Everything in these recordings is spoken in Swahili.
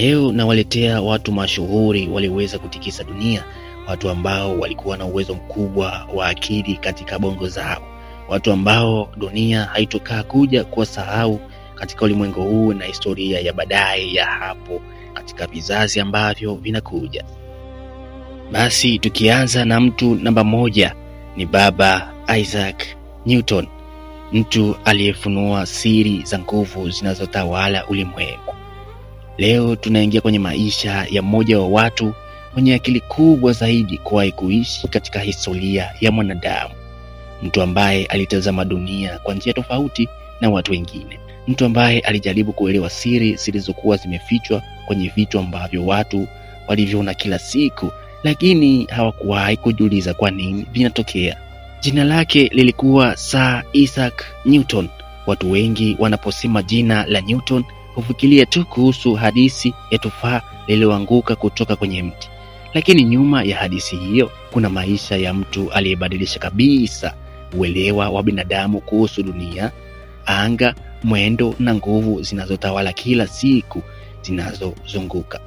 Leo nawaletea watu mashuhuri walioweza kutikisa dunia, watu ambao walikuwa na uwezo mkubwa wa akili katika bongo zao, watu ambao dunia haitokaa kuja kuwasahau katika ulimwengu huu na historia ya baadaye ya hapo katika vizazi ambavyo vinakuja. Basi tukianza na mtu namba 1 ni Baba Isaac Newton, mtu aliyefunua siri za nguvu zinazotawala ulimwengu. Leo tunaingia kwenye maisha ya mmoja wa watu mwenye akili kubwa zaidi kuwahi kuishi katika historia ya mwanadamu, mtu ambaye alitazama dunia kwa njia tofauti na watu wengine, mtu ambaye alijaribu kuelewa siri zilizokuwa zimefichwa kwenye vitu ambavyo watu waliviona kila siku, lakini hawakuwahi kujiuliza kwa nini vinatokea. Jina lake lilikuwa Sir Isaac Newton. Watu wengi wanaposema jina la Newton hufikiria tu kuhusu hadithi ya tufaa lililoanguka kutoka kwenye mti, lakini nyuma ya hadithi hiyo kuna maisha ya mtu aliyebadilisha kabisa uelewa wa binadamu kuhusu dunia, anga, mwendo na nguvu zinazotawala kila siku zinazozunguka.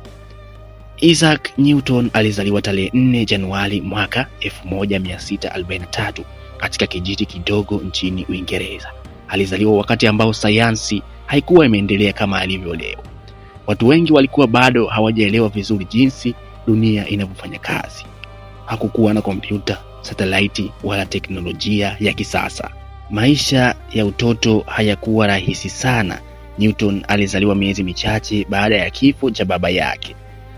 Isaac Newton alizaliwa tarehe 4 Januari mwaka 1643 katika kijiji kidogo nchini Uingereza. Alizaliwa wakati ambao sayansi haikuwa imeendelea kama ilivyo leo. Watu wengi walikuwa bado hawajaelewa vizuri jinsi dunia inavyofanya kazi. Hakukuwa na kompyuta, satellite wala teknolojia ya kisasa. Maisha ya utoto hayakuwa rahisi sana. Newton alizaliwa miezi michache baada ya kifo cha baba yake.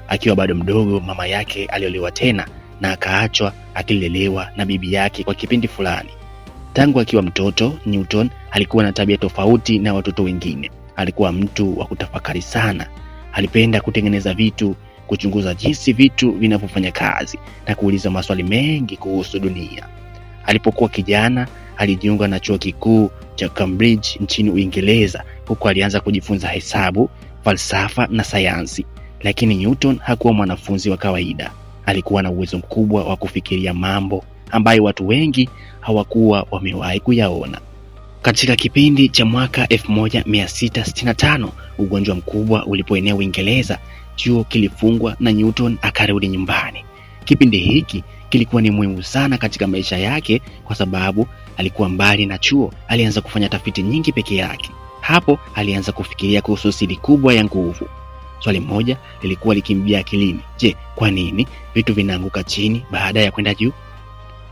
Akiwa bado mdogo, mama yake aliolewa tena na akaachwa akilelewa na bibi yake kwa kipindi fulani. Tangu akiwa mtoto, Newton alikuwa na tabia tofauti na watoto wengine. Alikuwa mtu wa kutafakari sana. Alipenda kutengeneza vitu, kuchunguza jinsi vitu vinavyofanya kazi na kuuliza maswali mengi kuhusu dunia. Alipokuwa kijana, alijiunga na chuo kikuu cha Cambridge nchini Uingereza. Huko alianza kujifunza hesabu, falsafa na sayansi. Lakini Newton hakuwa mwanafunzi wa kawaida. Alikuwa na uwezo mkubwa wa kufikiria mambo ambayo watu wengi hawakuwa wamewahi kuyaona. Katika kipindi cha mwaka 1665, ugonjwa mkubwa ulipoenea Uingereza, chuo kilifungwa na Newton akarudi nyumbani. Kipindi hiki kilikuwa ni muhimu sana katika maisha yake kwa sababu alikuwa mbali na chuo. Alianza kufanya tafiti nyingi peke yake. Hapo alianza kufikiria kuhusu siri kubwa ya nguvu. Swali moja lilikuwa likimbia akilini: je, kwa nini vitu vinaanguka chini baada ya kwenda juu?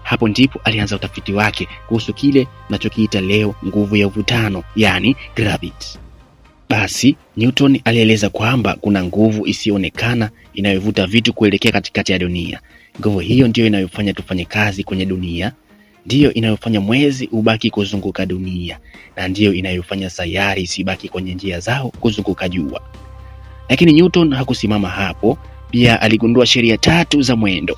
Hapo ndipo alianza utafiti wake kuhusu kile tunachokiita leo nguvu ya uvutano, yani gravity. Basi Newton alieleza kwamba kuna nguvu isiyoonekana inayovuta vitu kuelekea katikati ya dunia. Nguvu hiyo ndiyo inayofanya tufanye kazi kwenye dunia, ndiyo inayofanya mwezi ubaki kuzunguka dunia, na ndiyo inayofanya sayari isibaki kwenye njia zao kuzunguka jua. Lakini Newton hakusimama hapo. Pia aligundua sheria 3 za mwendo,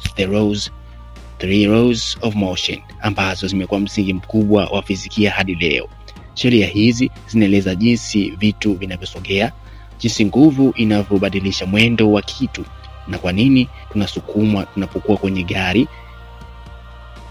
three laws of motion, ambazo zimekuwa msingi mkubwa wa fizikia hadi leo. Sheria hizi zinaeleza jinsi vitu vinavyosogea, jinsi nguvu inavyobadilisha mwendo wa kitu, na kwa nini tunasukumwa tunapokuwa kwenye gari.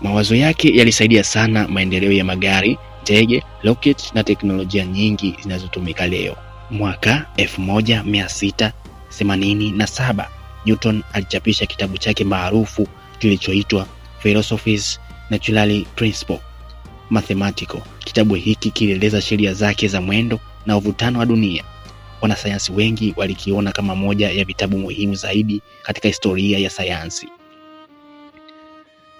Mawazo yake yalisaidia sana maendeleo ya magari, ndege, rocket na teknolojia nyingi zinazotumika leo. Mwaka 1687 Newton alichapisha kitabu chake maarufu kilichoitwa Philosophia's Natural Principle Mathematical. Kitabu hiki kilieleza sheria zake za mwendo na uvutano wa dunia. Wanasayansi wengi walikiona kama moja ya vitabu muhimu zaidi katika historia ya sayansi.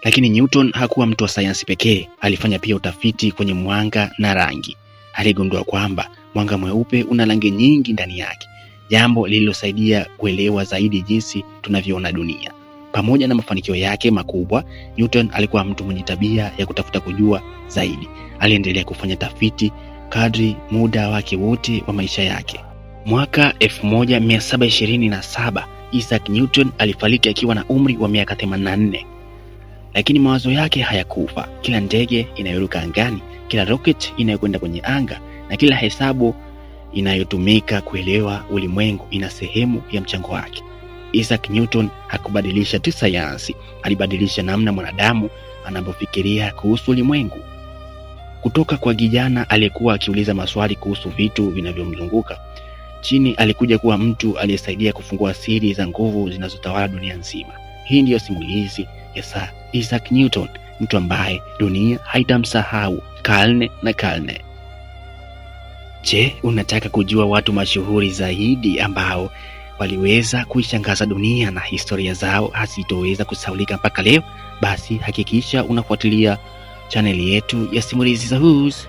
Lakini Newton hakuwa mtu wa sayansi pekee. Alifanya pia utafiti kwenye mwanga na rangi. Aligundua kwamba mwanga mweupe una rangi nyingi ndani yake, jambo lililosaidia kuelewa zaidi jinsi tunavyoona dunia. Pamoja na mafanikio yake makubwa, Newton alikuwa mtu mwenye tabia ya kutafuta kujua zaidi. Aliendelea kufanya tafiti kadri muda wake wote wa maisha yake. Mwaka 1727 Isaac Newton alifariki akiwa na umri wa miaka 84. Lakini mawazo yake hayakufa. Kila ndege inayoruka angani, kila rocket inayokwenda kwenye anga, na kila hesabu inayotumika kuelewa ulimwengu ina sehemu ya mchango wake. Isaac Newton hakubadilisha tu sayansi, alibadilisha namna mwanadamu anapofikiria kuhusu ulimwengu. Kutoka kwa kijana aliyekuwa akiuliza maswali kuhusu vitu vinavyomzunguka, chini alikuja kuwa mtu aliyesaidia kufungua siri za nguvu zinazotawala dunia nzima. Hii ndiyo simulizi ya Sir Isaac Newton, mtu ambaye dunia haitamsahau karne na karne. Je, unataka kujua watu mashuhuri zaidi ambao waliweza kuishangaza dunia na historia zao hazitoweza kusahaulika mpaka leo? Basi hakikisha unafuatilia chaneli yetu ya Simulizi za Who's.